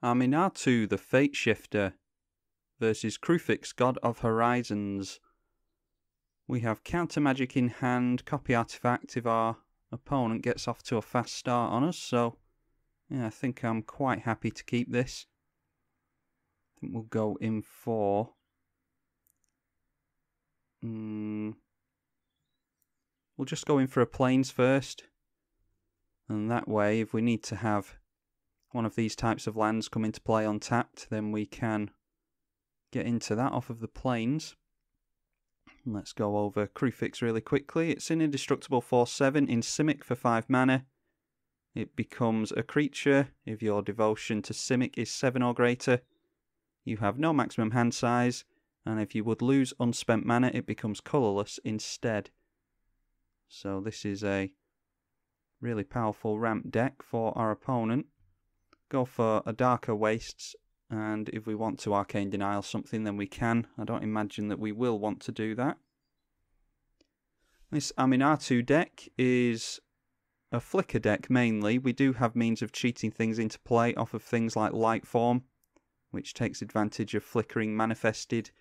Aminatou, the Fateshifter, versus Kruphix, God of Horizons. We have counter magic in hand, copy artifact if our opponent gets off to a fast start on us, so yeah, I think I'm quite happy to keep this. I think we'll go in for... we'll just go in for a plains first, and that way if we need to have one of these types of lands come into play untapped, then we can get into that off of the plains. Let's go over Kruphix really quickly. It's an indestructible 4/7 in Simic for 5 mana. It becomes a creature if your devotion to Simic is 7 or greater. You have no maximum hand size, and if you would lose unspent mana, it becomes colourless instead. So this is a really powerful ramp deck for our opponent. Go for a Darker Wastes, and if we want to Arcane Denial something, then we can. I don't imagine that we will want to do that. This Aminatou deck is a flicker deck mainly. We do have means of cheating things into play off of things like Lightform, which takes advantage of flickering manifested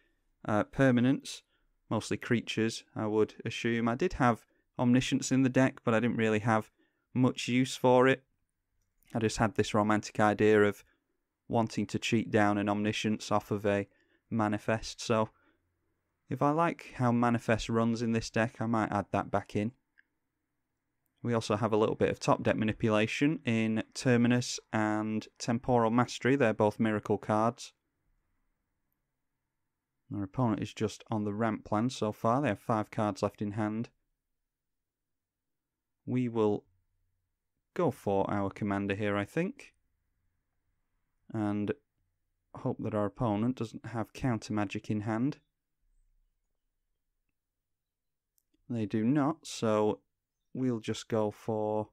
permanents, mostly creatures, I would assume. I did have Omniscience in the deck, but I didn't really have much use for it. I just had this romantic idea of wanting to cheat down an Omniscience off of a Manifest, so if I like how Manifest runs in this deck, I might add that back in. We also have a little bit of top deck manipulation in Terminus and Temporal Mastery. They're both miracle cards. Our opponent is just on the ramp plan so far. They have 5 cards left in hand. We will go for our commander here, I think, and hope that our opponent doesn't have counter magic in hand. They do not, so we'll just go for...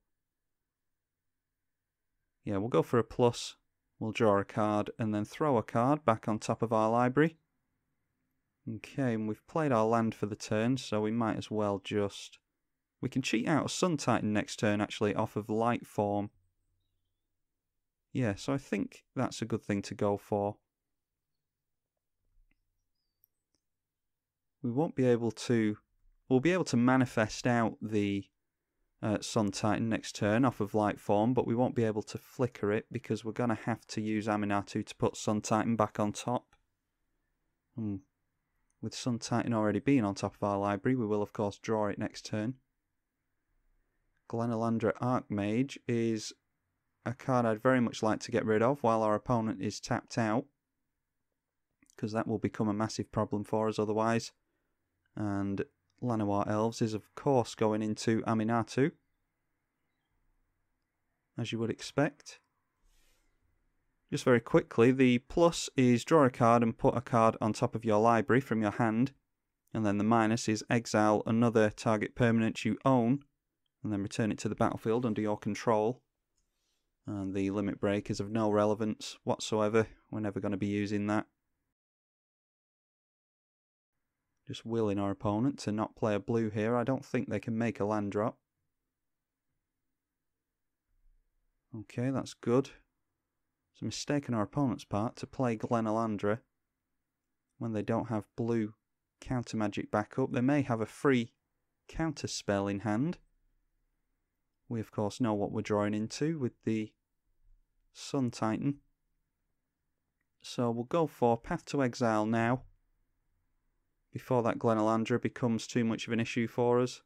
yeah, we'll go for a plus. We'll draw a card and then throw a card back on top of our library. Okay, and we've played our land for the turn, so we might as well just... we can cheat out a Sun Titan next turn, actually, off of Lightform. Yeah, so I think that's a good thing to go for. We won't be able to... we'll be able to manifest out the Sun Titan next turn off of Lightform, but we won't be able to flicker it because we're going to have to use Aminatou to put Sun Titan back on top. With Sun Titan already being on top of our library, we will of course draw it next turn. Glenalandra Archmage is a card I'd very much like to get rid of while our opponent is tapped out, because that will become a massive problem for us otherwise. And Llanowar Elves is of course going into Aminatou, as you would expect. Just very quickly, the plus is draw a card and put a card on top of your library from your hand, and then the minus is exile another target permanent you own, and then return it to the battlefield under your control. And the limit break is of no relevance whatsoever. We're never going to be using that. Just willing our opponent to not play a blue here. I don't think they can make a land drop. Okay, that's good. It's a mistake on our opponent's part to play Glenalandra when they don't have blue counter magic backup. They may have a free counter spell in hand. We of course know what we're drawing into with the Sun Titan. So we'll go for Path to Exile now, before that Glenalandra becomes too much of an issue for us.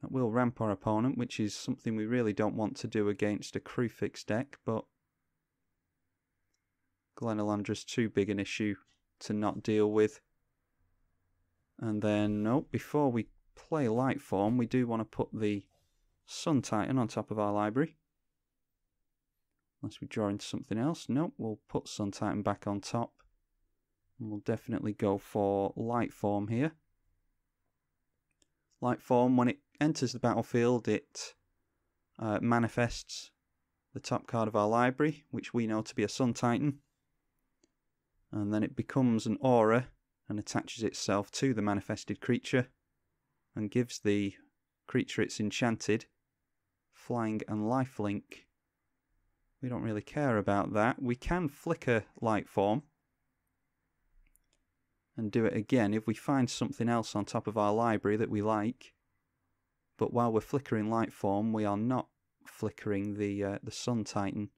That will ramp our opponent, which is something we really don't want to do against a Kruphix deck, but Glenalandra's too big an issue to not deal with. And then, no, before we play Lightform, we do want to put the Sun Titan on top of our library. Unless we draw into something else. Nope, we'll put Sun Titan back on top. And we'll definitely go for Lightform here. Lightform, when it enters the battlefield, it manifests the top card of our library, which we know to be a Sun Titan. And then it becomes an aura and attaches itself to the manifested creature and gives the creature it's enchanted flying and lifelink We don't really care about that. We can flicker light form and do it again if we find something else on top of our library that we like. But while we're flickering light form, we are not flickering the Sun Titan.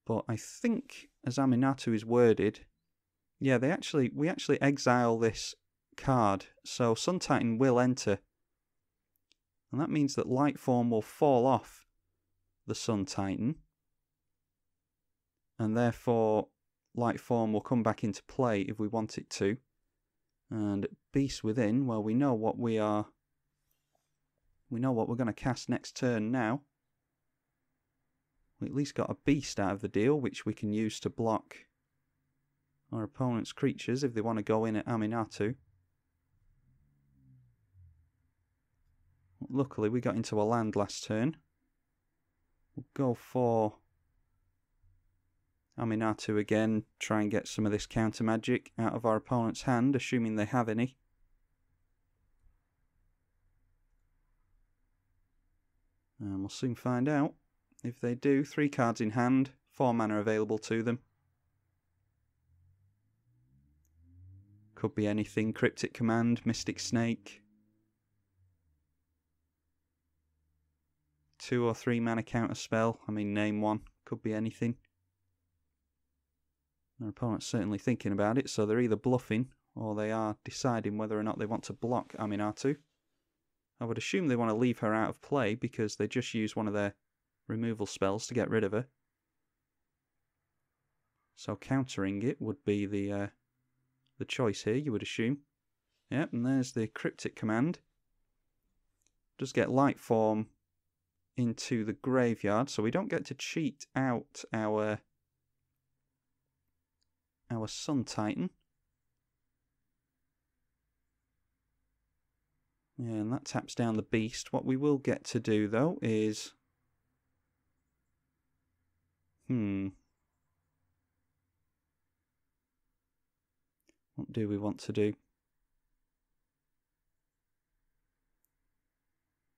But I think, as Aminatou is worded, yeah, we actually exile this card, so Sun Titan will enter. And that means that light form will fall off the Sun Titan. And therefore, light form will come back into play if we want it to. And Beast Within, well, we know what we're going to cast next turn now. We at least got a beast out of the deal, which we can use to block our opponent's creatures if they want to go in at Aminatou. Luckily, we got into a land last turn. We'll go for Aminatou again, try and get some of this counter magic out of our opponent's hand, assuming they have any. And we'll soon find out. If they do, 3 cards in hand, 4 mana available to them. Could be anything, Cryptic Command, Mystic Snake. 2 or 3 mana counter spell, I mean name one, could be anything. Their opponent's certainly thinking about it, so they're either bluffing or they are deciding whether or not they want to block Aminatou. I would assume they want to leave her out of play because they just use one of their removal spells to get rid of her. So countering it would be the choice here, you would assume. Yep, and there's the Cryptic Command. Does get light form into the graveyard, so we don't get to cheat out our Sun Titan. Yeah, and that taps down the beast. What we will get to do, though, is... What do we want to do?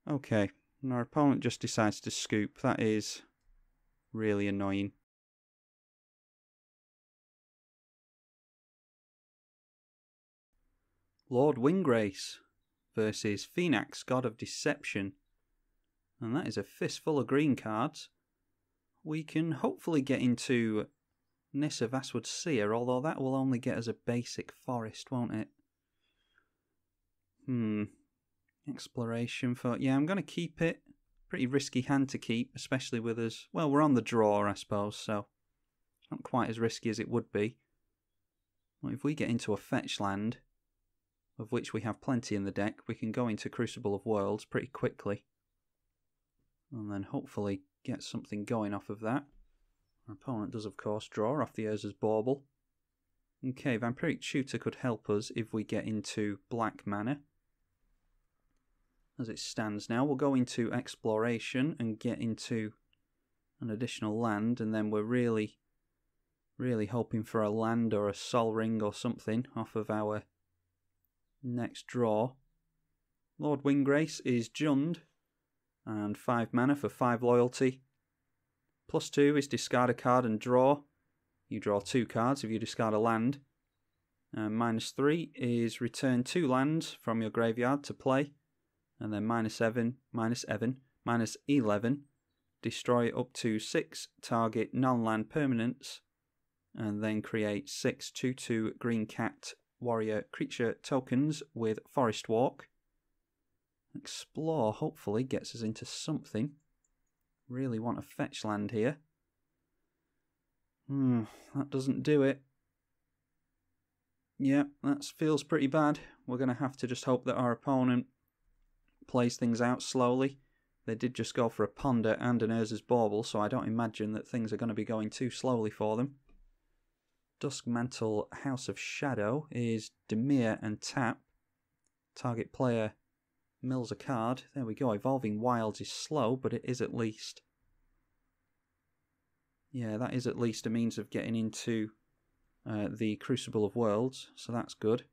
Okay, and our opponent just decides to scoop. That is really annoying. Lord Windgrace versus Phenax, God of Deception. And that is a fistful of green cards. We can hopefully get into Nissa Vastwood Seer, although that will only get us a basic forest, won't it? Exploration for... Yeah, I'm going to keep it. Pretty risky hand to keep, especially with us... Well, we're on the draw, I suppose, so... Not quite as risky as it would be. Well, if we get into a fetch land, of which we have plenty in the deck, we can go into Crucible of Worlds pretty quickly. And then hopefully get something going off of that. Our opponent does, of course, draw off the Urza's Bauble. Okay, Vampiric Tutor could help us if we get into black mana. As it stands now, we'll go into Exploration and get into an additional land, and then we're really hoping for a land or a Sol Ring or something off of our next draw. Lord Windgrace is Jund, and 5 mana for 5 loyalty. +2 is discard a card and draw. You draw 2 cards if you discard a land. -3 is return 2 lands from your graveyard to play. And then -11, destroy up to 6 target non-land permanents. And then create 6 2/2 green cat warrior creature tokens with Forest Walk. Explore hopefully gets us into something. Really want a fetch land here. That doesn't do it. Yeah, that feels pretty bad. We're going to have to just hope that our opponent plays things out slowly. They did just go for a Ponder and an Urza's Bauble, so I don't imagine that things are going to be going too slowly for them. Duskmantle House of Shadow is Dimir and tap. Target player mills a card. There we go. Evolving Wilds is slow, but it is at least... Yeah, that is at least a means of getting into the Crucible of Worlds, so that's good.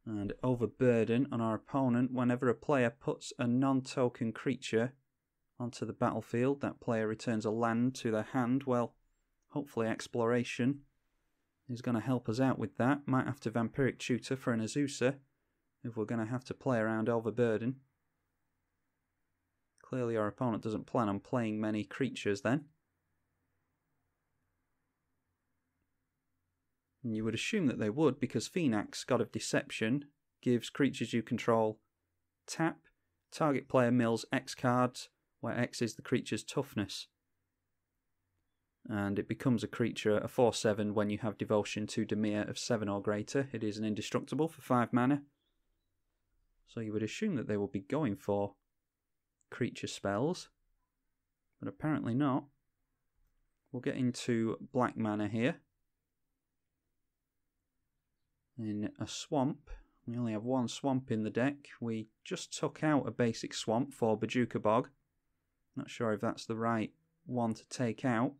And overburden on our opponent. Whenever a player puts a non-token creature onto the battlefield, that player returns a land to their hand. Well, hopefully exploration is going to help us out with that. Might have to Vampiric Tutor for an Azusa if we're going to have to play around overburden. Clearly our opponent doesn't plan on playing many creatures then. And you would assume that they would, because Phenax, God of Deception, gives creatures you control tap, target player mills X cards, where X is the creature's toughness. And it becomes a creature, a 4/7, when you have Devotion to Dimir of 7 or greater. It is an indestructible for 5 mana. So you would assume that they will be going for creature spells, but apparently not. We'll get into black mana here. In a swamp, we only have one swamp in the deck. We just took out a basic swamp for Bojuka Bog. Not sure if that's the right one to take out.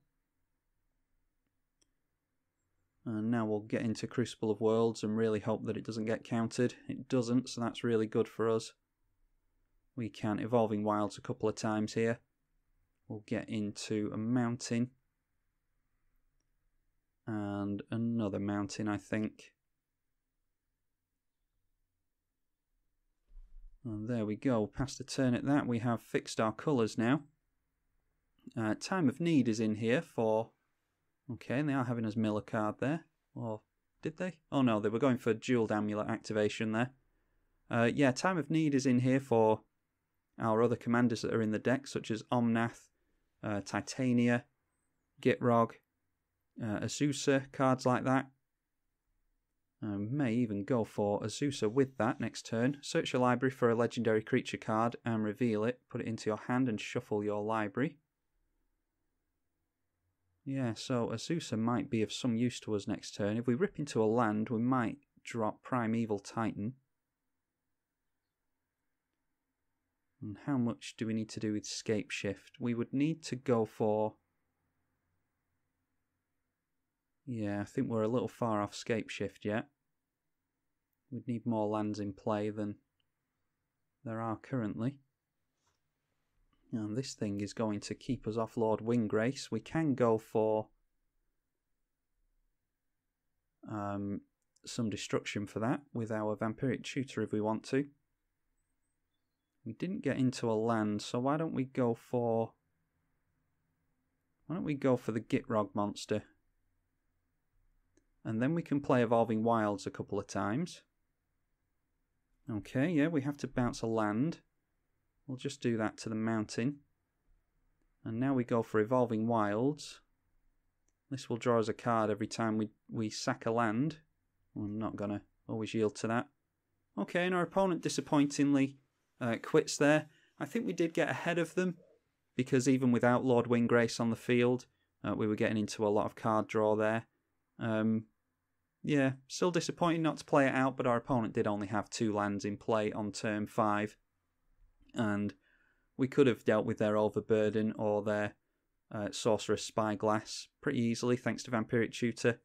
And now we'll get into Crucible of Worlds and really hope that it doesn't get countered. It doesn't, so that's really good for us. We can Evolving Wilds a couple of times here. We'll get into a mountain. And another mountain, I think. And there we go. Past the turn at that, we have fixed our colours now. Time of Need is in here for... Okay, and they are having us mill a card there. Or did they? Oh no, they were going for Jeweled Amulet activation there. Yeah, Time of Need is in here for our other commanders that are in the deck, such as Omnath, Titania, Gitrog, Azusa, cards like that. May even go for Azusa with that next turn. Search your library for a legendary creature card and reveal it. Put it into your hand and shuffle your library. Yeah, so Azusa might be of some use to us next turn. If we rip into a land, we might drop Primeval Titan. And how much do we need to do with Scapeshift? We would need to go for... Yeah, I think we're a little far off Scapeshift yet. We'd need more lands in play than there are currently. And this thing is going to keep us off Lord Windgrace. We can go for some destruction for that with our Vampiric Tutor if we want to. We didn't get into a land, so why don't we go for... Why don't we go for the Gitrog monster? And then we can play Evolving Wilds a couple of times. Okay, yeah, we have to bounce a land. We'll just do that to the mountain. And now we go for Evolving Wilds. This will draw us a card every time we sack a land. I'm not going to always yield to that. Okay, and our opponent disappointingly quits there. I think we did get ahead of them, because even without Lord Windgrace on the field, we were getting into a lot of card draw there. Yeah, still disappointing not to play it out, but our opponent did only have 2 lands in play on turn 5. And we could have dealt with their Overburden or their Sorcerer's Spyglass pretty easily, thanks to Vampiric Tutor.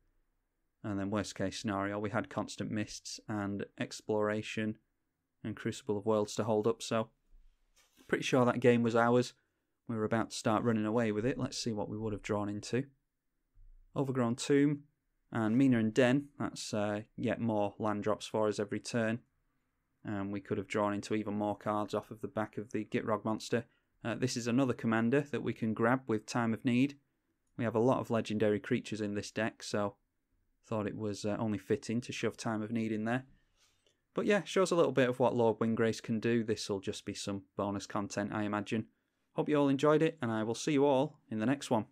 And then worst case scenario, we had Constant Mists and Exploration and Crucible of Worlds to hold up, so pretty sure that game was ours. We were about to start running away with it. Let's see what we would have drawn into. Overgrown Tomb and Mina and Den. That's yet more land drops for us every turn. And we could have drawn into even more cards off of the back of the Gitrog monster. This is another commander that we can grab with Time of Need. We have a lot of legendary creatures in this deck, so thought it was only fitting to shove Time of Need in there. But yeah, shows a little bit of what Lord Windgrace can do. This will just be some bonus content, I imagine. Hope you all enjoyed it, and I will see you all in the next one.